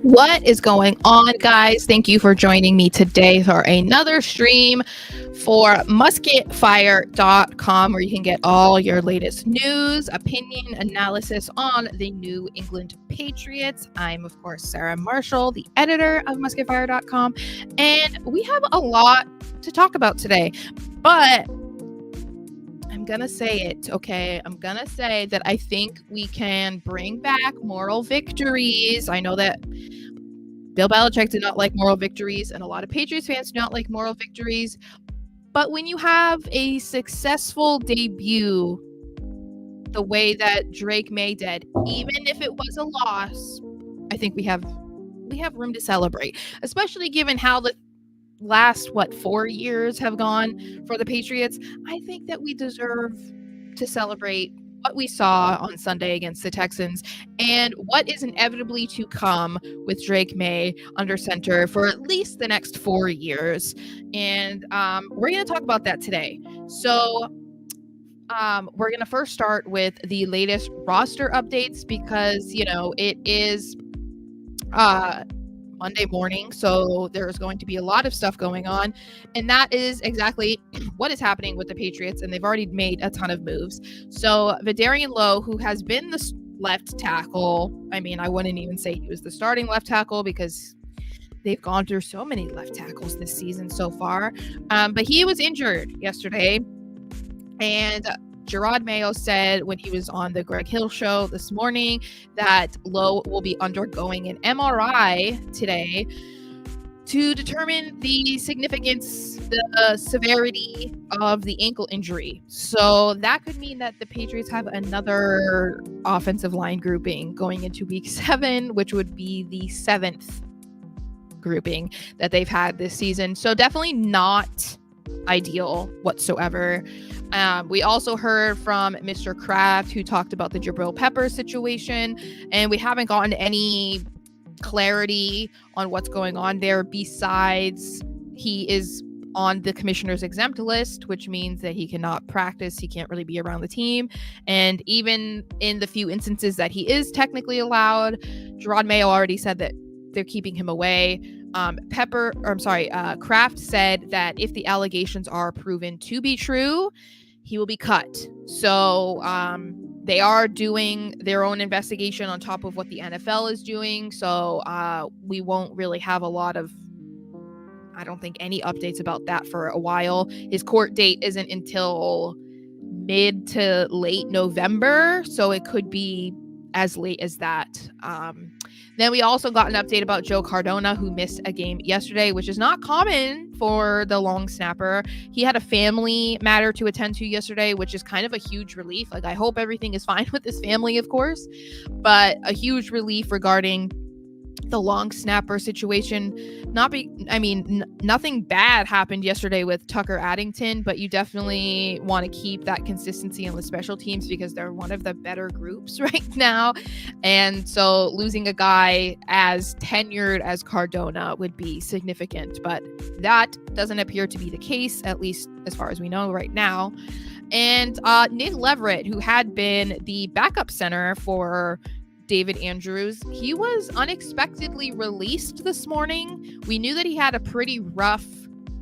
What is going on, guys? Thank you for joining me today for another stream for musketfire.com, where you can get all your latest news, opinion, analysis on the New England Patriots. I'm, of course, Sarah Marshall, the editor of musketfire.com, and we have a lot to talk about today, but I'm going to say it, okay? I'm going to say that I think we can bring back moral victories. I know that Bill Belichick did not like moral victories, and a lot of Patriots fans do not like moral victories. But when you have a successful debut, the way that Drake Maye did, even if it was a loss, I think we have room to celebrate, especially given how the last 4 years have gone for the Patriots. I think that we deserve to celebrate what we saw on Sunday against the Texans and what is inevitably to come with Drake Maye under center for at least the next 4 years. And we're going to talk about that today. So we're going to first start with the latest roster updates because, it is Monday morning, so there's going to be a lot of stuff going on, and that is exactly what is happening with the Patriots, and they've already made a ton of moves. So Vidarian Lowe, who has been the left tackle, I wouldn't even say he was the starting left tackle because they've gone through so many left tackles this season so far, but he was injured yesterday, and Gerard Mayo said when he was on the Greg Hill show this morning that Lowe will be undergoing an MRI today to determine the significance, the severity of the ankle injury. So that could mean that the Patriots have another offensive line grouping going into week 7, which would be the 7th grouping that they've had this season. So definitely not ideal whatsoever. We also heard from Mr. Kraft, who talked about the Jabril Peppers situation, and we haven't gotten any clarity on what's going on there besides he is on the commissioner's exempt list, which means that he cannot practice, he can't really be around the team, and even in the few instances that he is technically allowed, Gerard Mayo already said that they're keeping him away. Kraft said that if the allegations are proven to be true, he will be cut. So they are doing their own investigation on top of what the NFL is doing. So we won't really have a lot of, I don't think, any updates about that for a while. His court date isn't until mid to late November, so it could be as late as that. Then we also got an update about Joe Cardona, who missed a game yesterday, which is not common for the long snapper. He had a family matter to attend to yesterday, which is kind of a huge relief. I hope everything is fine with his family, of course, but a huge relief regarding the long snapper situation. Nothing bad happened yesterday with Tucker Addington, but you definitely want to keep that consistency on the special teams because they're one of the better groups right now. And so losing a guy as tenured as Cardona would be significant, but that doesn't appear to be the case, at least as far as we know right now. And Nick Leverett, who had been the backup center for David Andrews, he was unexpectedly released this morning. We knew that he had a pretty rough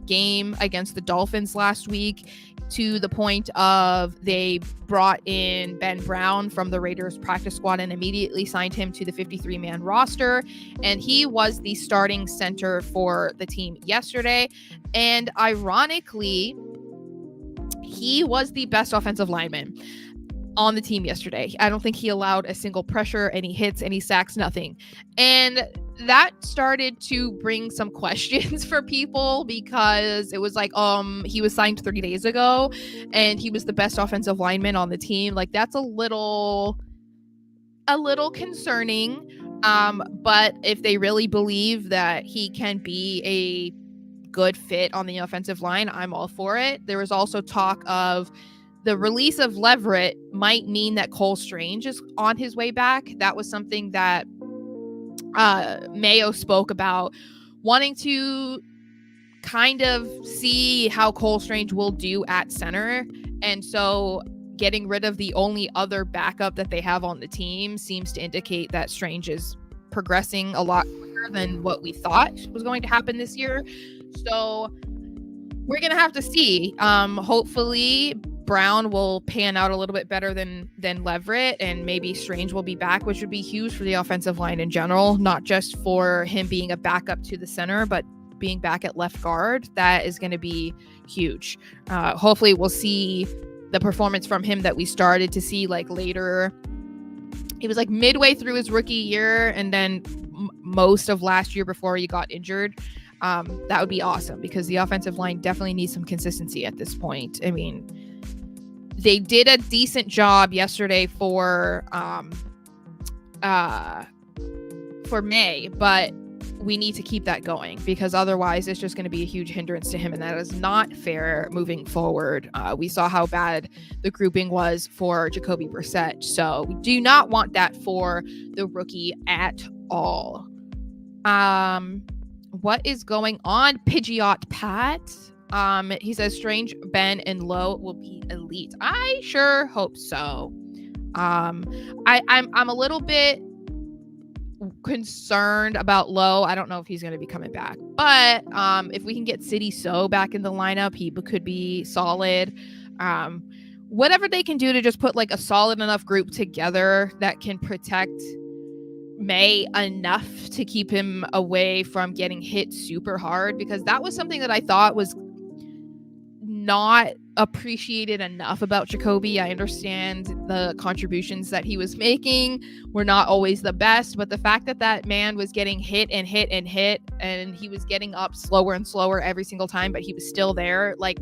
game against the Dolphins last week, to the point of they brought in Ben Brown from the Raiders practice squad and immediately signed him to the 53-man roster. And he was the starting center for the team yesterday. And ironically, he was the best offensive lineman on the team yesterday. I don't think he allowed a single pressure, any hits, any sacks, nothing. And that started to bring some questions for people because it was he was signed 30 days ago and he was the best offensive lineman on the team. That's a little concerning. But if they really believe that he can be a good fit on the offensive line, I'm all for it. There was also talk of the release of Leverett might mean that Cole Strange is on his way back. That was something that Mayo spoke about, wanting to kind of see how Cole Strange will do at center. And so getting rid of the only other backup that they have on the team seems to indicate that Strange is progressing a lot quicker than what we thought was going to happen this year. So we're going to have to see. Hopefully Brown will pan out a little bit better than Leverett, and maybe Strange will be back, which would be huge for the offensive line in general, not just for him being a backup to the center, but being back at left guard. That is going to be huge. Hopefully we'll see the performance from him that we started to see like later. He was like midway through his rookie year and then most of last year before he got injured. That would be awesome because the offensive line definitely needs some consistency at this point. I mean, they did a decent job yesterday for Maye, but we need to keep that going because otherwise it's just going to be a huge hindrance to him, and that is not fair moving forward. We saw how bad the grouping was for Jacoby Brissett, so we do not want that for the rookie at all. What is going on, Pidgeot Pat? He says Strange, Ben, and Lowe will be elite. I sure hope so. I'm a little bit concerned about Lowe. I don't know if he's going to be coming back, but if we can get City So back in the lineup, he could be solid. Whatever they can do to just put like a solid enough group together that can protect Maye enough to keep him away from getting hit super hard, because that was something that I thought was not appreciated enough about Jacoby. I understand the contributions that he was making were not always the best, but the fact that that man was getting hit and hit and hit, and he was getting up slower and slower every single time, but he was still there, like,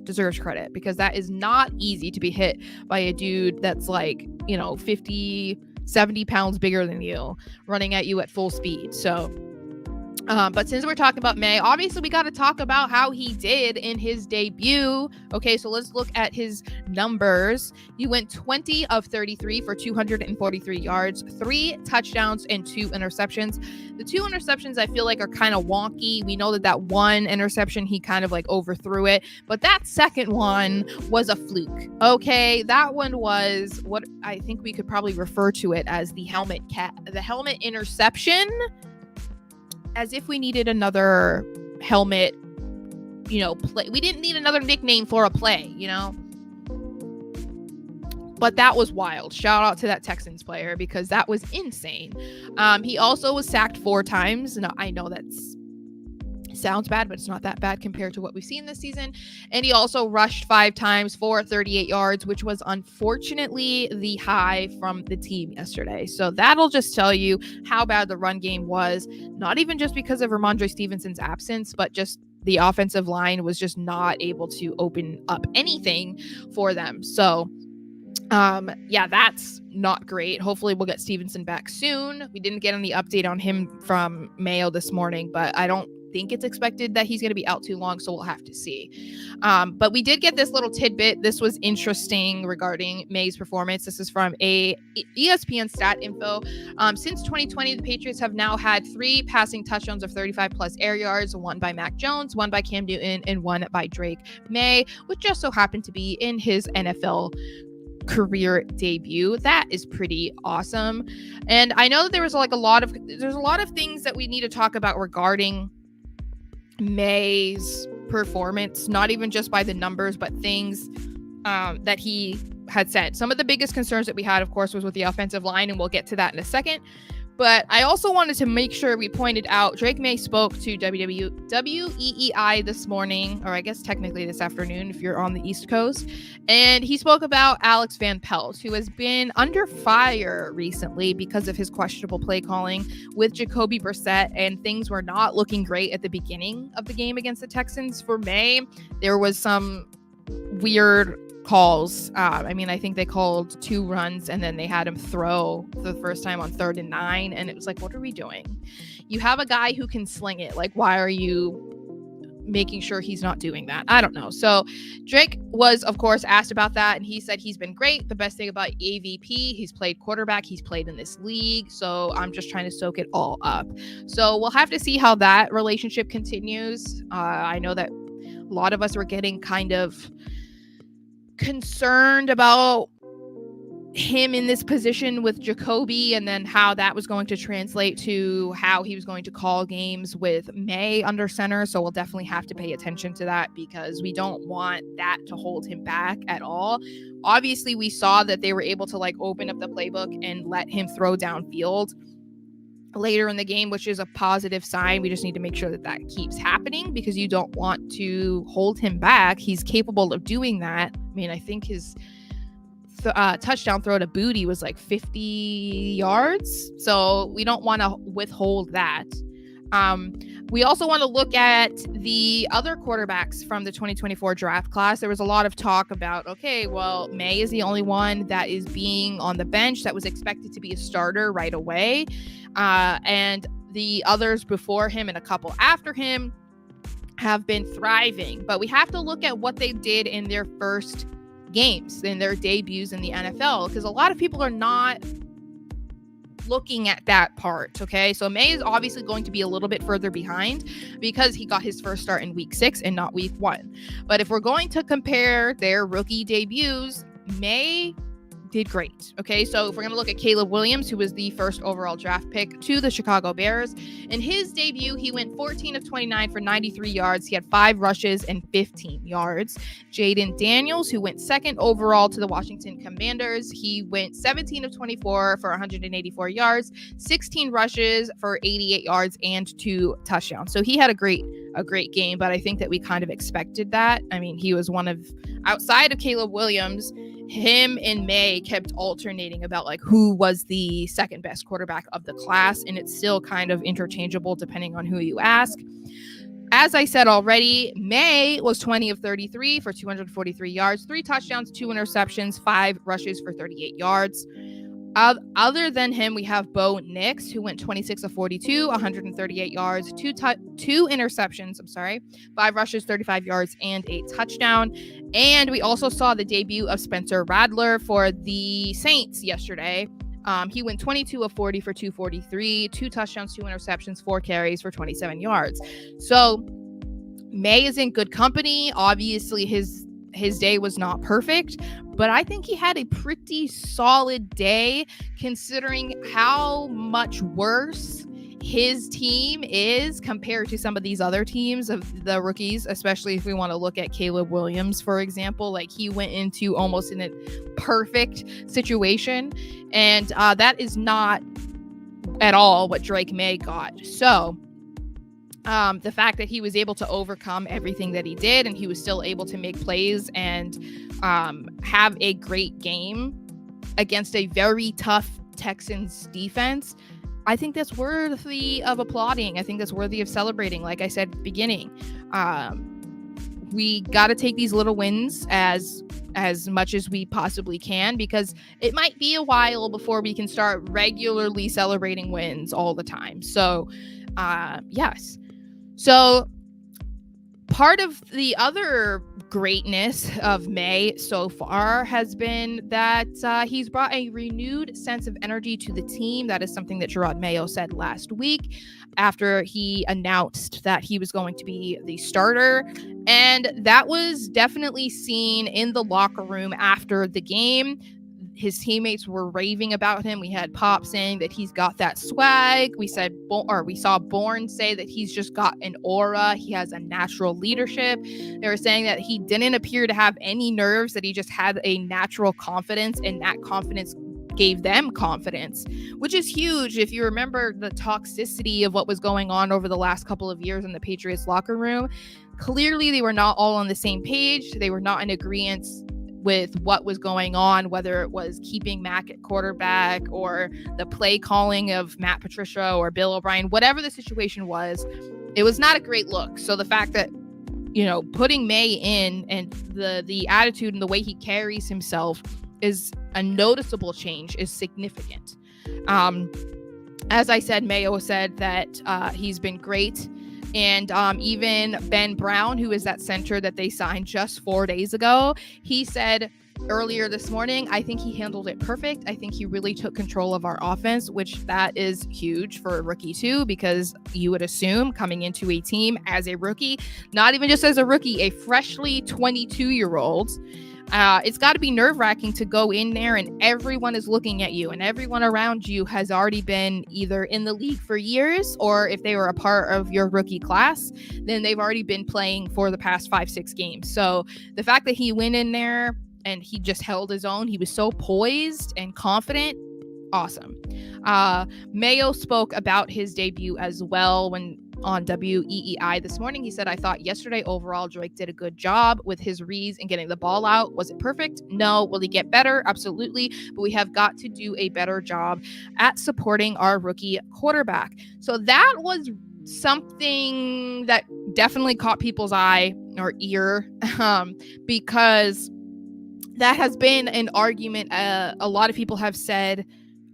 deserves credit, because that is not easy to be hit by a dude that's like, 50, 70 pounds bigger than you running at you at full speed. So but since we're talking about Maye, obviously we got to talk about how he did in his debut. Okay, so let's look at his numbers. He went 20 of 33 for 243 yards, 3 touchdowns, and 2 interceptions. The 2 interceptions I feel like are kind of wonky. We know that one interception, he kind of like overthrew it, but that second one was a fluke. Okay, that one was what I think we could probably refer to it as the helmet interception. As if we needed another helmet, play. We didn't need another nickname for a play, But that was wild. Shout out to that Texans player because that was insane. He also was sacked 4 times. Now, I know that's sounds bad, but it's not that bad compared to what we've seen this season. And he also rushed 5 times for 38 yards, which was unfortunately the high from the team yesterday. So that'll just tell you how bad the run game was, not even just because of Ramondre Stevenson's absence, but just the offensive line was just not able to open up anything for them. So that's not great. Hopefully we'll get Stevenson back soon. We didn't get any update on him from Mayo this morning, but I don't think it's expected that he's going to be out too long, so we'll have to see. But we did get this little tidbit. This was interesting regarding Maye's performance. This is from a ESPN stat info. Since 2020, the Patriots have now had 3 passing touchdowns of 35 plus air yards, 1 by Mac Jones, 1 by Cam Newton, and 1 by Drake Maye, which just so happened to be in his NFL career debut. That is pretty awesome. And I know that there's a lot of things that we need to talk about regarding Maye's performance, not even just by the numbers, but things that he had said. Some of the biggest concerns that we had, of course, was with the offensive line, and we'll get to that in a second. But I also wanted to make sure we pointed out Drake Maye spoke to WEEI this morning, or I guess technically this afternoon if you're on the East Coast. And he spoke about Alex Van Pelt, who has been under fire recently because of his questionable play calling with Jacoby Brissett, and things were not looking great at the beginning of the game against the Texans for Maye. There was some weird calls. I think they called 2 runs and then they had him throw for the first time on 3rd and 9, and it was like, what are we doing? You have a guy who can sling it. Like, why are you making sure he's not doing that? I don't know. So Drake was, of course, asked about that, and he said he's been great. The best thing about AVP, he's played quarterback, he's played in this league, so I'm just trying to soak it all up. So we'll have to see how that relationship continues. I know that a lot of us were getting kind of concerned about him in this position with Jacoby, and then how that was going to translate to how he was going to call games with Maye under center. So we'll definitely have to pay attention to that, because we don't want that to hold him back at all. Obviously, we saw that they were able to like open up the playbook and let him throw downfield later in the game, which is a positive sign. We just need to make sure that that keeps happening, because you don't want to hold him back. He's capable of doing that. I mean, I think his touchdown throw to Booty was like 50 yards. So we don't want to withhold that. We also want to look at the other quarterbacks from the 2024 draft class. There was a lot of talk about, okay, well, Maye is the only one that is being on the bench that was expected to be a starter right away. And the others before him and a couple after him have been thriving. But we have to look at what they did in their first games, in their debuts in the NFL, because a lot of people are not looking at that part. Okay, so Maye is obviously going to be a little bit further behind because he got his first start in week 6 and not week 1. But if we're going to compare their rookie debuts, Maye did great. Okay, so if we're going to look at Caleb Williams, who was the first overall draft pick to the Chicago Bears, in his debut, he went 14 of 29 for 93 yards. He had 5 rushes and 15 yards. Jaden Daniels, who went second overall to the Washington Commanders, he went 17 of 24 for 184 yards, 16 rushes for 88 yards, and 2 touchdowns. So he had a great game, but I think that we kind of expected that. I mean, he was one of, outside of Caleb Williams, him and Maye kept alternating about like who was the second best quarterback of the class, and it's still kind of interchangeable depending on who you ask. As I said already, Maye was 20 of 33 for 243 yards, 3 touchdowns, 2 interceptions, 5 rushes for 38 yards. Other than him, we have Bo Nix, who went 26 of 42, 138 yards, 2 interceptions, 5 rushes, 35 yards, and a touchdown. And we also saw the debut of Spencer Rattler for the Saints yesterday. He went 22 of 40 for 243, 2 touchdowns, 2 interceptions, 4 carries for 27 yards. So Maye is in good company. Obviously, his day was not perfect, but I think he had a pretty solid day considering how much worse his team is compared to some of these other teams of the rookies, especially if we want to look at Caleb Williams, for example. Like, he went into almost in a perfect situation, and that is not at all what Drake Maye got. So the fact that he was able to overcome everything that he did, and he was still able to make plays and have a great game against a very tough Texans defense, I think that's worthy of applauding. I think that's worthy of celebrating. Like I said at the beginning, we got to take these little wins as much as we possibly can, because it might be a while before we can start regularly celebrating wins all the time. So yes. So part of the other greatness of Maye so far has been that he's brought a renewed sense of energy to the team. That is something that Gerard Mayo said last week after he announced that he was going to be the starter. And that was definitely seen in the locker room after the game. His teammates were raving about him. We had Pop saying that he's got that swag. We saw Bourne say that he's just got an aura. He has a natural leadership. They were saying that he didn't appear to have any nerves, that he just had a natural confidence, and that confidence gave them confidence, which is huge. If you remember the toxicity of what was going on over the last couple of years in the Patriots locker room, clearly they were not all on the same page. They were not in agreement with what was going on, whether it was keeping Mac at quarterback or the play calling of Matt Patricia or Bill O'Brien, whatever the situation was, it was not a great look. So the fact that, putting Maye in and the attitude and the way he carries himself is a noticeable change, is significant. As I said, Mayo said that he's been great. And even Ben Brown, who is that center that they signed just 4 days ago, he said earlier this morning, I think he handled it perfect. I think he really took control of our offense, which that is huge for a rookie too, because you would assume coming into a team as a rookie, not even just as a rookie, a freshly 22-year-old, It's got to be nerve-wracking to go in there and everyone is looking at you and everyone around you has already been either in the league for years, or if they were a part of your rookie class, then they've already been playing for the past 5-6 games. So the fact that he went in there and he just held his own, he was so poised and confident. Awesome. Mayo spoke about his debut as well when on WEEI this morning. He said, "I thought yesterday overall Drake did a good job with his reads and getting the ball out. Was it perfect? No. Will he get better? Absolutely. But we have got to do a better job at supporting our rookie quarterback." So that was something that definitely caught people's eye or ear, because that has been an argument a lot of people have said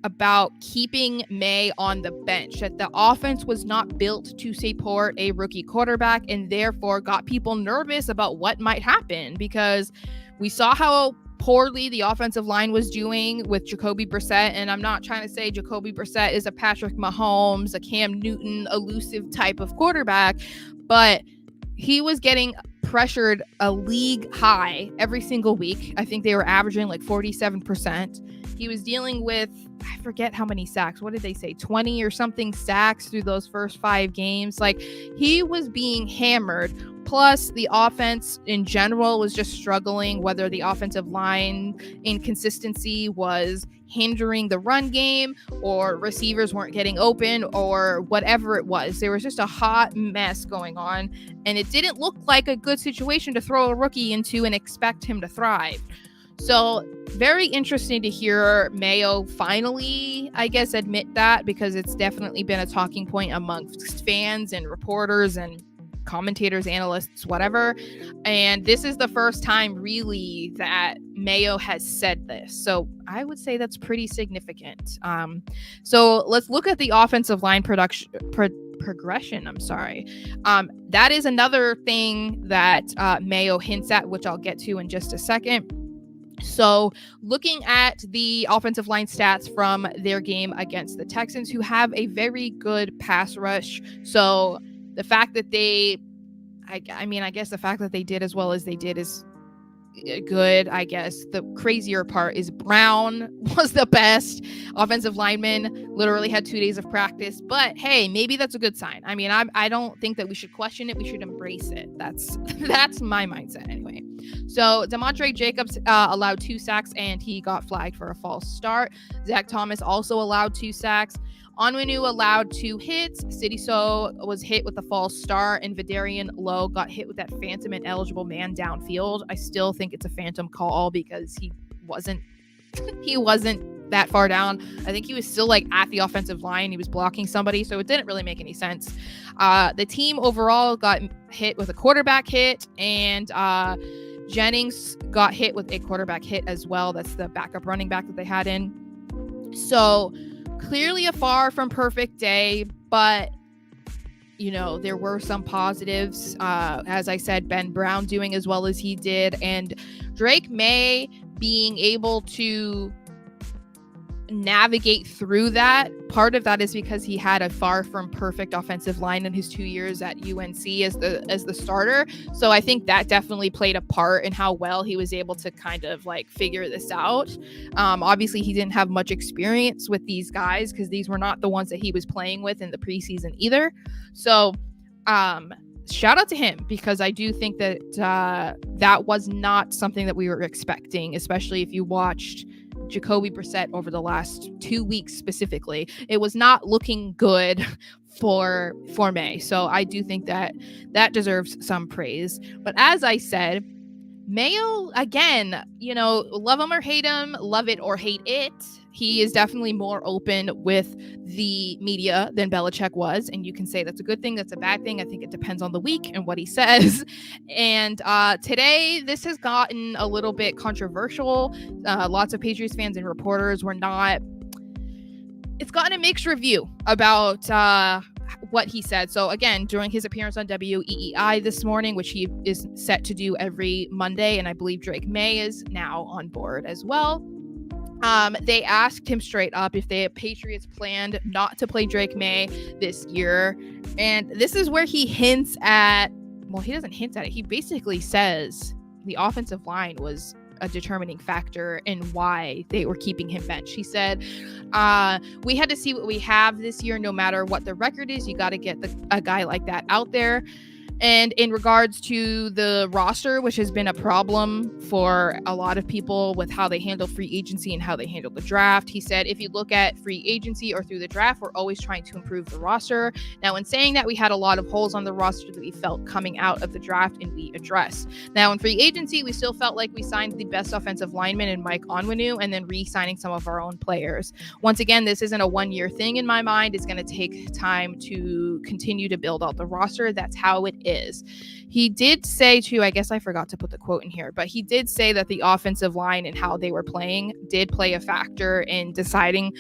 about keeping Maye on the bench, that the offense was not built to support a rookie quarterback and therefore got people nervous about what might happen, because we saw how poorly the offensive line was doing with Jacoby Brissett. And I'm not trying to say Jacoby Brissett is a Patrick Mahomes, a Cam Newton, elusive type of quarterback, but he was getting pressured a league high every single week. I think they were averaging like 47%. He was dealing with, I forget how many sacks. What did they say? 20 or something sacks through those first 5 games. Like, he was being hammered. Plus, the offense in general was just struggling, whether the offensive line inconsistency was hindering the run game or receivers weren't getting open or whatever it was. There was just a hot mess going on, and it didn't look like a good situation to throw a rookie into and expect him to thrive. So very interesting to hear Mayo finally, I guess, admit that, because it's definitely been a talking point amongst fans and reporters and commentators, analysts, whatever. And this is the first time really that Mayo has said this. So I would say that's pretty significant. So let's look at the offensive line progression. That is another thing that Mayo hints at, which I'll get to in just a second. So looking at the offensive line stats from their game against the Texans, who have a very good pass rush. So the fact that I guess the fact that they did as well as they did is good. I guess the crazier part is Brown was the best offensive lineman, literally had 2 days of practice, but hey, maybe that's a good sign. I mean, I don't think that we should question it. We should embrace it. That's my mindset anyway. So Demontre Jacobs allowed 2 sacks and he got flagged for a false start. Zach Thomas also allowed 2 sacks. Onwenu allowed 2 hits. Sidiso was hit with a false start, and Vidarian Lowe got hit with that phantom and eligible man downfield. I still think it's a phantom call because he wasn't that far down. I think he was still like at the offensive line. He was blocking somebody, so it didn't really make any sense. The team overall got hit with a quarterback hit, and Jennings got hit with a quarterback hit as well. That's the backup running back that they had in. So clearly a far from perfect day, but there were some positives. As I said, Ben Brown doing as well as he did, and Drake Maye being able to navigate through that. Part of that is because he had a far from perfect offensive line in his 2 years at UNC as the starter. So I think that definitely played a part in how well he was able to kind of like figure this out. Obviously he didn't have much experience with these guys because these were not the ones that he was playing with in the preseason either. So shout out to him, because I do think that that was not something that we were expecting, especially if you watched Jacoby Brissett over the last 2 weeks specifically. It was not looking good for Maye. So I do think that deserves some praise. But as I said, Mayo, again, love him or hate him, love it or hate it, he is definitely more open with the media than Belichick was. And you can say that's a good thing, that's a bad thing. I think it depends on the week and what he says. And today, this has gotten a little bit controversial. Lots of Patriots fans and reporters were not. It's gotten a mixed review about what he said. So again, during his appearance on WEEI this morning, which he is set to do every Monday, and I believe Drake Maye is now on board as well. They asked him straight up if the Patriots planned not to play Drake Maye this year. And this is where he hints at, well, he doesn't hint at it. He basically says the offensive line was a determining factor in why they were keeping him benched. He said, we had to see what we have this year. No matter what the record is, you got to get a guy like that out there. And in regards to the roster, which has been a problem for a lot of people with how they handle free agency and how they handle the draft, he said, if you look at free agency or through the draft, we're always trying to improve the roster. Now, in saying that, we had a lot of holes on the roster that we felt coming out of the draft and we addressed. Now, in free agency, we still felt like we signed the best offensive lineman in Mike Onwenu and then re-signing some of our own players. Once again, this isn't a one-year thing in my mind. It's going to take time to continue to build out the roster. That's how it is. He did say too, I guess I forgot to put the quote in here, but he did say that the offensive line and how they were playing did play a factor in deciding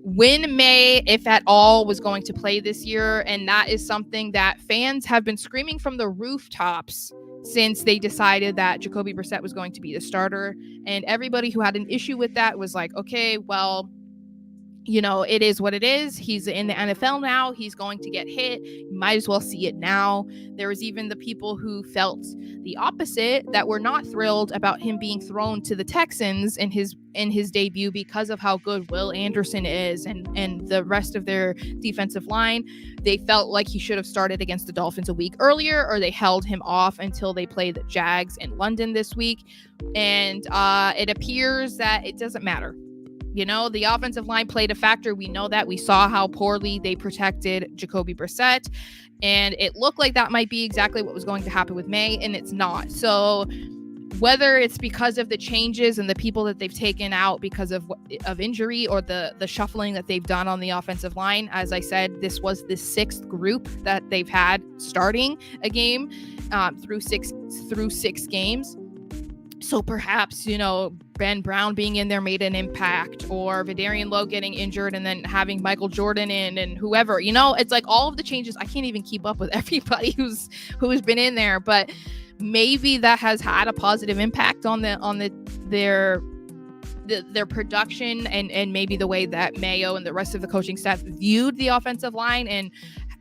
when Maye, if at all, was going to play this year. And that is something that fans have been screaming from the rooftops since they decided that Jacoby Brissett was going to be the starter. And everybody who had an issue with that was like, okay, well, you know, it is what it is. He's in the NFL now. He's going to get hit. You might as well see it now. There was even the people who felt the opposite, that were not thrilled about him being thrown to the Texans in his debut because of how good Will Anderson is and the rest of their defensive line. They felt like he should have started against the Dolphins a week earlier, or they held him off until they play the Jags in London this week. And it appears that it doesn't matter. You know, the offensive line played a factor. We know that. We saw how poorly they protected Jacoby Brissett, and it looked like that might be exactly what was going to happen with Maye, and it's not. So whether it's because of the changes and the people that they've taken out because of injury, or the shuffling that they've done on the offensive line, as I said, this was the sixth group that they've had starting a game through six games. So perhaps, you know, Ben Brown being in there made an impact, or Vidarian Lowe getting injured and then having Michael Jordan in and whoever, you know, it's like all of the changes. I can't even keep up with everybody who's been in there, but maybe that has had a positive impact on their production and maybe the way that Mayo and the rest of the coaching staff viewed the offensive line. And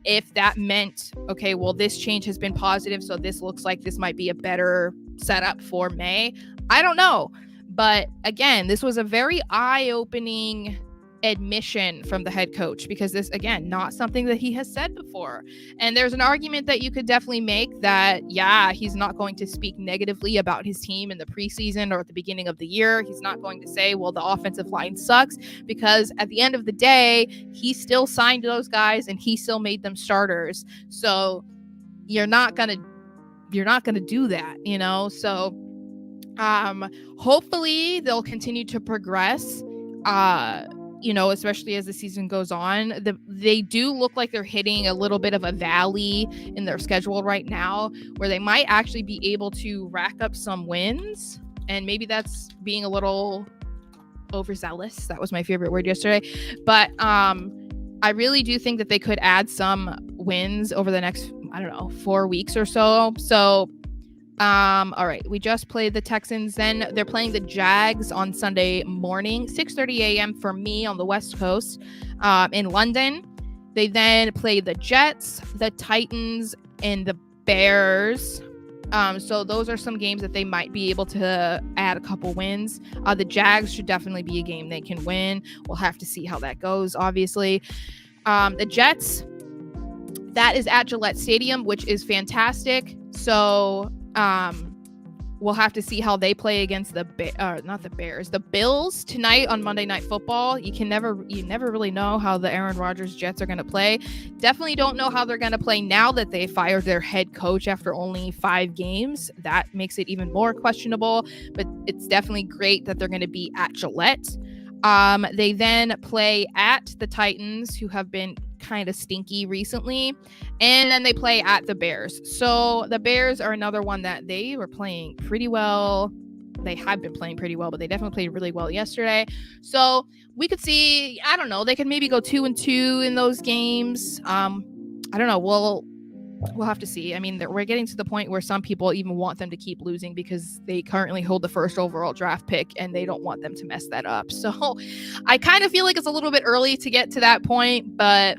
if that meant, okay, well, this change has been positive, so this looks like this might be a better setup for Maye. I don't know. But again, this was a very eye-opening admission from the head coach, because this, again, not something that he has said before. And there's an argument that you could definitely make that, yeah, he's not going to speak negatively about his team in the preseason or at the beginning of the year. He's not going to say, well, the offensive line sucks, because at the end of the day, he still signed those guys and he still made them starters. So you're not going to do that, you know? So hopefully they'll continue to progress, you know, especially as the season goes on. They do look like they're hitting a little bit of a valley in their schedule right now, where they might actually be able to rack up some wins. And maybe that's being a little overzealous. That was my favorite word yesterday. But I really do think that they could add some wins over the next, 4 weeks or so. So all right, we just played the Texans. Then they're playing the Jags on Sunday morning, 6:30 a.m. for me on the West Coast in London. They then play the Jets, the Titans, and the Bears. So those are some games that they might be able to add a couple wins. The Jags should definitely be a game they can win. We'll have to see how that goes, obviously. The Jets, that is at Gillette Stadium, which is fantastic. So we'll have to see how they play against the Bills tonight on Monday Night Football. You never really know how the Aaron Rodgers Jets are going to play. Definitely don't know how they're going to play now that they fired their head coach after only 5 games. That makes it even more questionable, but it's definitely great that they're going to be at Gillette. They then play at the Titans, who have been kind of stinky recently, and then they play at the Bears. So the Bears are another one that they were playing pretty well. They have been playing pretty well, but they definitely played really well yesterday. So we could see, I don't know, they could maybe go 2-2 in those games. I don't know. We'll have to see. I mean, we're getting to the point where some people even want them to keep losing because they currently hold the first overall draft pick and they don't want them to mess that up. So I kind of feel like it's a little bit early to get to that point, but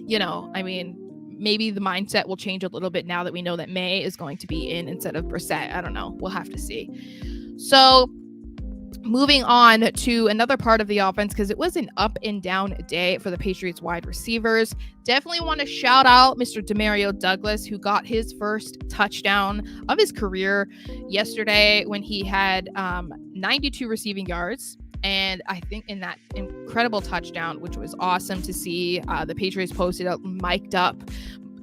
you know, I mean, maybe the mindset will change a little bit now that we know that Maye is going to be in instead of Brissett. I don't know. We'll have to see. So moving on to another part of the offense, because it was an up and down day for the Patriots wide receivers. Definitely want to shout out Mr. Demario Douglas, who got his first touchdown of his career yesterday when he had 92 receiving yards. And I think in that incredible touchdown, which was awesome to see, the Patriots posted a mic'd up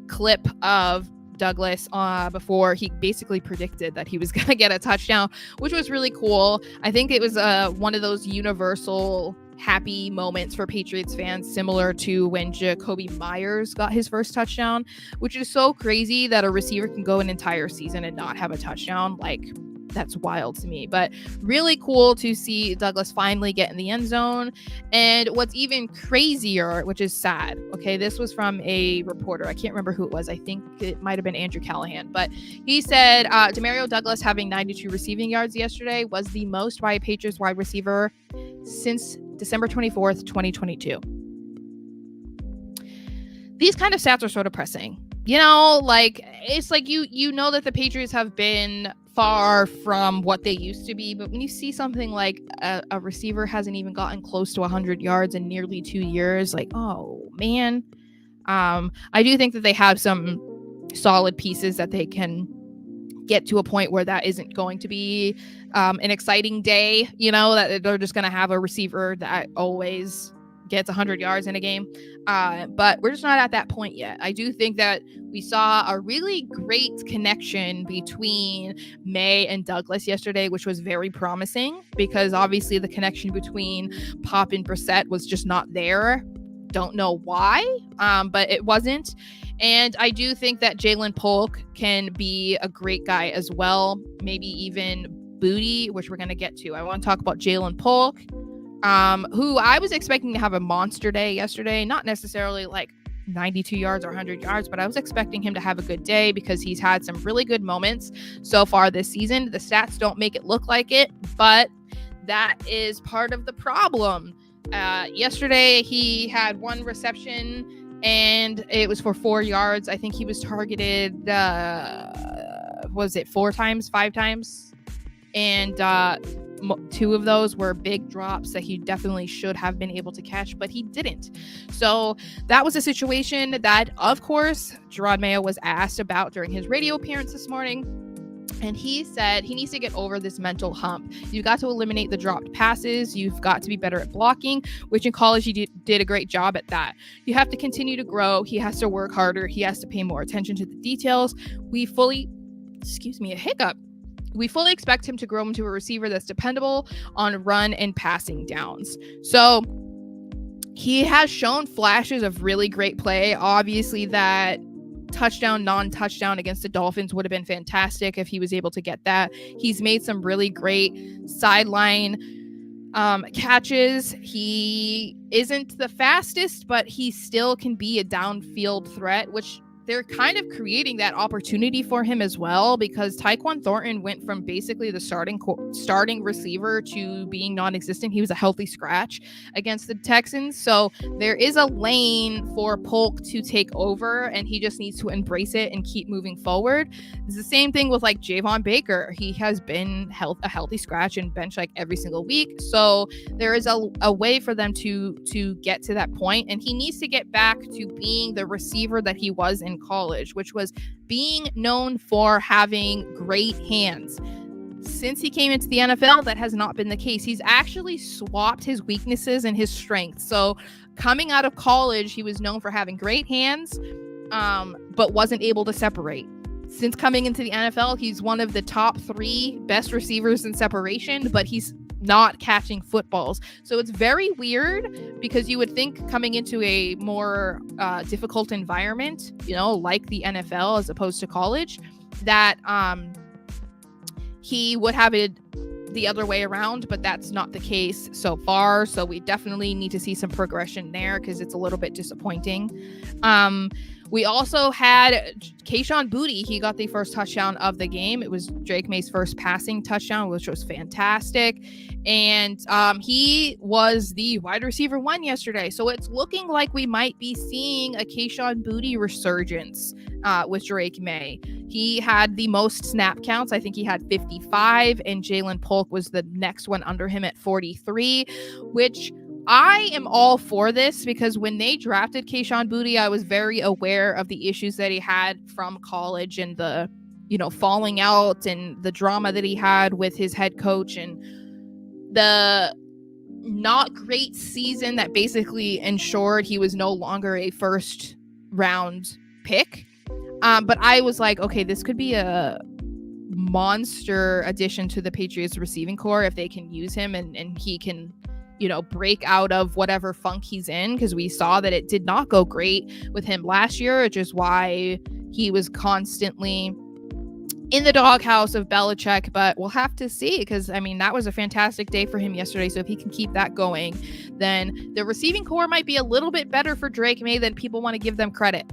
clip of Douglas before he basically predicted that he was going to get a touchdown, which was really cool. I think it was one of those universal happy moments for Patriots fans, similar to when Jacoby Myers got his first touchdown, which is so crazy that a receiver can go an entire season and not have a touchdown. Like, that's wild to me, but really cool to see Douglas finally get in the end zone. And what's even crazier, which is sad, okay, this was from a reporter. I can't remember who it was. I think it might have been Andrew Callahan, but he said Demario Douglas having 92 receiving yards yesterday was the most by a Patriots wide receiver since December 24th, 2022. These kind of stats are so depressing. You know, like, it's like you know that the Patriots have been far from what they used to be, but when you see something like a receiver hasn't even gotten close to 100 yards in nearly 2 years, like, oh man. I do think that they have some solid pieces that they can get to a point where that isn't going to be an exciting day, you know, that they're just going to have a receiver that always gets 100 yards in a game. But we're just not at that point yet. I do think that we saw a really great connection between Maye and Douglas yesterday, which was very promising, because obviously the connection between Pop and Brissett was just not there. Don't know why, but it wasn't. And I do think that Jalen Polk can be a great guy as well. Maybe even Booty, which we're going to get to. I want to talk about Jalen Polk, who I was expecting to have a monster day yesterday. Not necessarily like 92 yards or 100 yards, but I was expecting him to have a good day because he's had some really good moments so far this season. The stats don't make it look like it, but that is part of the problem. Yesterday, he had one reception and it was for 4 yards. I think he was targeted, was it 4 times, 5 times? And 2 of those were big drops that he definitely should have been able to catch, but he didn't. So that was a situation that, of course, Gerard Mayo was asked about during his radio appearance this morning. And he said he needs to get over this mental hump. You've got to eliminate the dropped passes. You've got to be better at blocking, which in college he did a great job at that. You have to continue to grow. He has to work harder. He has to pay more attention to the details. We fully expect him to grow into a receiver that's dependable on run and passing downs. So he has shown flashes of really great play. Obviously, that touchdown, non-touchdown against the Dolphins would have been fantastic if he was able to get that. He's made some really great sideline catches. He isn't the fastest, but he still can be a downfield threat, which they're kind of creating that opportunity for him as well, because Tyquan Thornton went from basically the starting receiver to being non-existent. He was a healthy scratch against the Texans. So there is a lane for Polk to take over, and he just needs to embrace it and keep moving forward. It's the same thing with like Javon Baker. He has been a healthy scratch and bench like every single week. So there is a way for them to get to that point, and he needs to get back to being the receiver that he was in college, which was being known for having great hands. Since he came into the NFL, that has not been the case. He's actually swapped his weaknesses and his strengths. So coming out of college, he was known for having great hands, but wasn't able to separate. Since coming into the NFL, he's one of the top 3 best receivers in separation, but he's not catching footballs. So it's very weird, because you would think coming into a more difficult environment, you know, like the NFL as opposed to college, that he would have it the other way around, but that's not the case so far. So we definitely need to see some progression there, because it's a little bit disappointing. We also had Kayshon Boutte. He got the first touchdown of the game. It was Drake Maye's first passing touchdown, which was fantastic. And he was the wide receiver 1 yesterday. So it's looking like we might be seeing a Kayshon Boutte resurgence with Drake Maye. He had the most snap counts. I think he had 55, and Jalen Polk was the next one under him at 43, which I am all for this, because when they drafted Kayshon Boutte, I was very aware of the issues that he had from college and the, falling out and the drama that he had with his head coach and the not great season that basically ensured he was no longer a first round pick. But I was like, okay, this could be a monster addition to the Patriots receiving core if they can use him and he can, break out of whatever funk he's in, because we saw that it did not go great with him last year, which is why he was constantly in the doghouse of Belichick. But we'll have to see, because that was a fantastic day for him yesterday. So if he can keep that going, then the receiving core might be a little bit better for Drake Maye than people want to give them credit,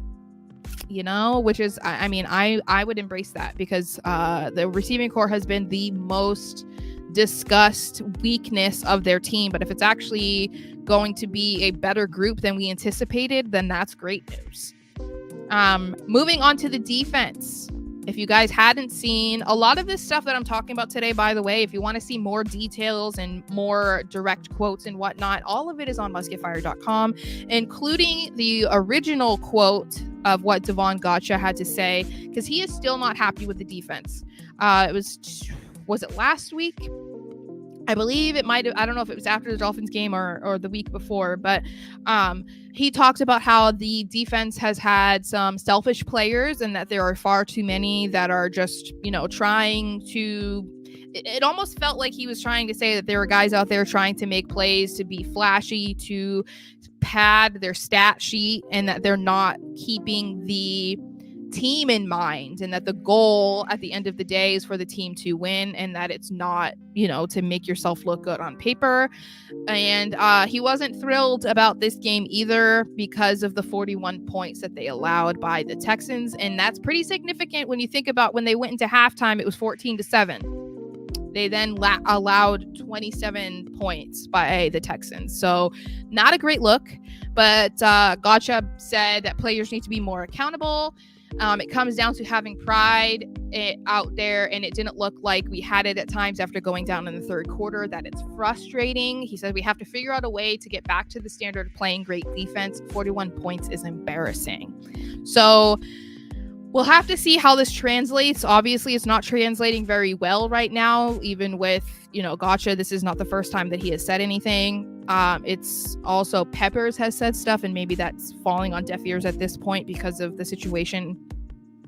which is, I would embrace that, because the receiving core has been the most discussed weakness of their team. But if it's actually going to be a better group than we anticipated, then that's great news. Moving on to the defense. If you guys hadn't seen a lot of this stuff that I'm talking about today, by the way, if you want to see more details and more direct quotes and whatnot, all of it is on musketfire.com, including the original quote of what Devon Gotcha had to say, because he is still not happy with the defense. Was it last week? I believe it might have, I don't know if it was after the Dolphins game or the week before, but he talked about how the defense has had some selfish players and that there are far too many that are just, trying to, it almost felt like he was trying to say that there were guys out there trying to make plays, to be flashy, to pad their stat sheet, and that they're not keeping the team in mind, and that the goal at the end of the day is for the team to win, and that it's not, to make yourself look good on paper. And he wasn't thrilled about this game either, because of the 41 points that they allowed by the Texans. And that's pretty significant when you think about when they went into halftime, it was 14-7. They then allowed 27 points by the Texans. So not a great look, but Gotcha said that players need to be more accountable. It comes down to having pride out there, and it didn't look like we had it at times after going down in the third quarter, that it's frustrating. He said we have to figure out a way to get back to the standard of playing great defense. 41 points is embarrassing. So we'll have to see how this translates. Obviously, it's not translating very well right now, even with, Gotcha. This is not the first time that he has said anything. It's also Peppers has said stuff, and maybe that's falling on deaf ears at this point because of the situation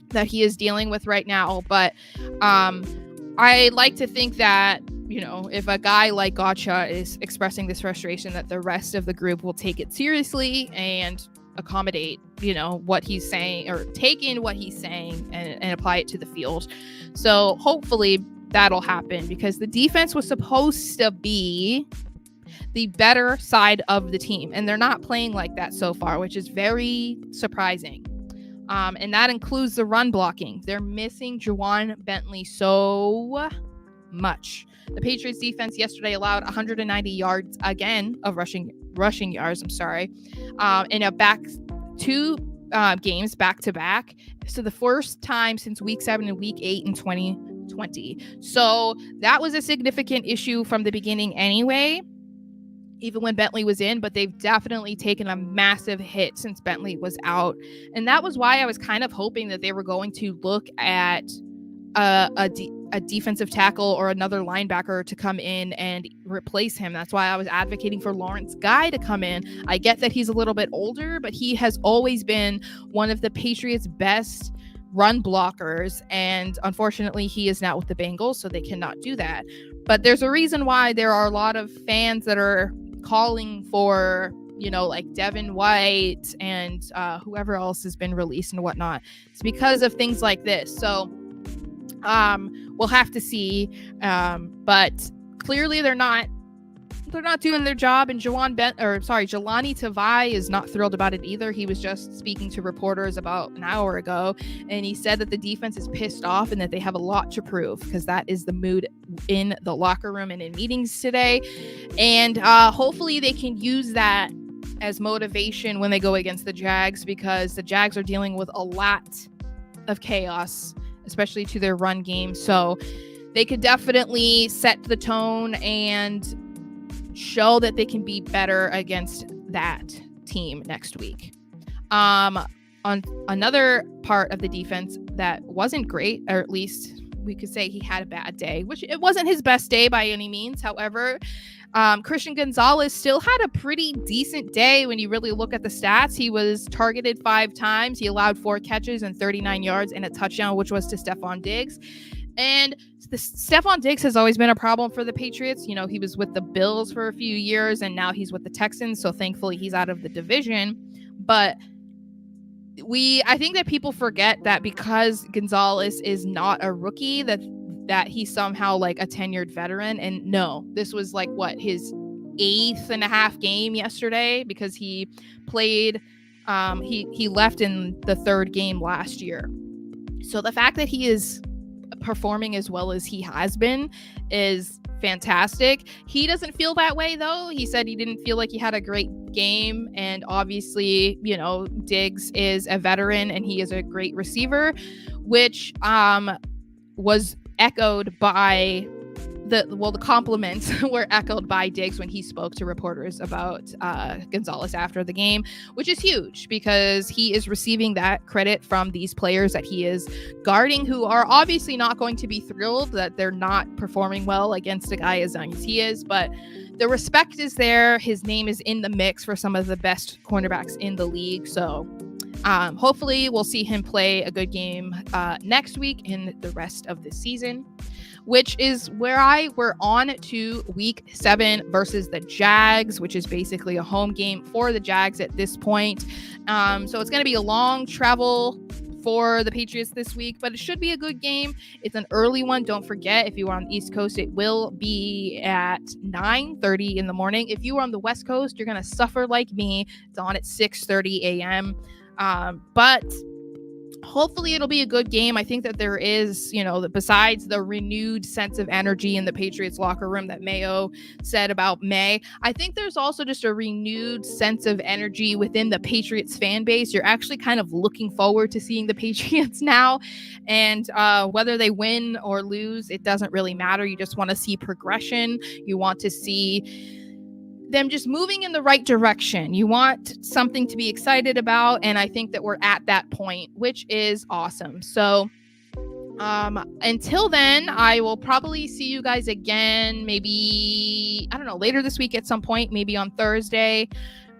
that he is dealing with right now. But I like to think that, if a guy like Gotcha is expressing this frustration, that the rest of the group will take it seriously and accommodate, what he's saying, or take in what he's saying and apply it to the field. So hopefully that'll happen, because the defense was supposed to be the better side of the team, and they're not playing like that so far, which is very surprising. And that includes the run blocking. They're missing Juwan Bentley so much. The Patriots defense yesterday allowed 190 yards again of rushing yards, in a two games back to back. So the first time since week 7 and week 8 in 2020. So that was a significant issue from the beginning anyway, even when Bentley was in, but they've definitely taken a massive hit since Bentley was out. And that was why I was kind of hoping that they were going to look at a defensive tackle or another linebacker to come in and replace him. That's why I was advocating for Lawrence Guy to come in. I get that he's a little bit older, but he has always been one of the Patriots' best run blockers, and unfortunately he is now with the Bengals, so they cannot do that. But there's a reason why there are a lot of fans that are calling for, like Devin White and whoever else has been released and whatnot. It's because of things like this. So we'll have to see, but clearly they're not they're not doing their job, and Jelani Tavai is not thrilled about it either. He was just speaking to reporters about an hour ago, and he said that the defense is pissed off and that they have a lot to prove, because that is the mood in the locker room and in meetings today. And hopefully they can use that as motivation when they go against the Jags, because the Jags are dealing with a lot of chaos, especially to their run game. So they could definitely set the tone and show that they can be better against that team next week. On another part of the defense that wasn't great, or at least we could say he had a bad day, which it wasn't his best day by any means. However, Christian Gonzalez still had a pretty decent day when you really look at the stats. He was targeted 5 times. He allowed 4 catches and 39 yards and a touchdown, which was to Stephon Diggs. And Stephon Diggs has always been a problem for the Patriots. You know, he was with the Bills for a few years, and now he's with the Texans. So thankfully he's out of the division. But I think that people forget that because Gonzalez is not a rookie, that he's somehow like a tenured veteran. And no, this was like his 8th and a half game yesterday, because he played, he left in the 3rd game last year. So the fact that he is performing as well as he has been is fantastic. He doesn't feel that way though. He said he didn't feel like he had a great game, and obviously, you know, Diggs is a veteran and he is a great receiver, which was echoed by the compliments were echoed by Diggs when he spoke to reporters about Gonzalez after the game, which is huge because he is receiving that credit from these players that he is guarding, who are obviously not going to be thrilled that they're not performing well against a guy as young as he is, but the respect is there. His name is in the mix for some of the best cornerbacks in the league. So hopefully we'll see him play a good game next week and the rest of the season, which is where we're on to week 7 versus the Jags, which is basically a home game for the Jags at this point. So it's going to be a long travel for the Patriots this week, but it should be a good game. It's an early one. Don't forget, if you are on the East Coast, it will be at 9:30 in the morning. If you are on the West Coast, you're going to suffer like me. It's on at 6:30 a.m. But hopefully it'll be a good game. I think that there is, you know, besides the renewed sense of energy in the Patriots locker room that Mayo said about Maye, I think there's also just a renewed sense of energy within the Patriots fan base. You're actually kind of looking forward to seeing the Patriots now, and whether they win or lose, it doesn't really matter. You just want to see progression. You want to see them just moving in the right direction. You want something to be excited about, and I think that we're at that point, which is awesome. So until then, I will probably see you guys again, maybe, I don't know, later this week at some point, maybe on Thursday.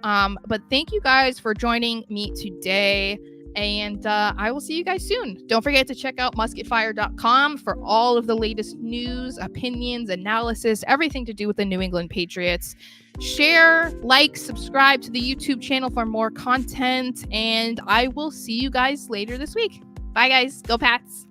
But thank you guys for joining me today, and I will see you guys soon. Don't forget to check out musketfire.com for all of the latest news, opinions, analysis, everything to do with the New England Patriots. Share, like, subscribe to the YouTube channel for more content, and I will see you guys later this week. Bye, guys. Go Pats.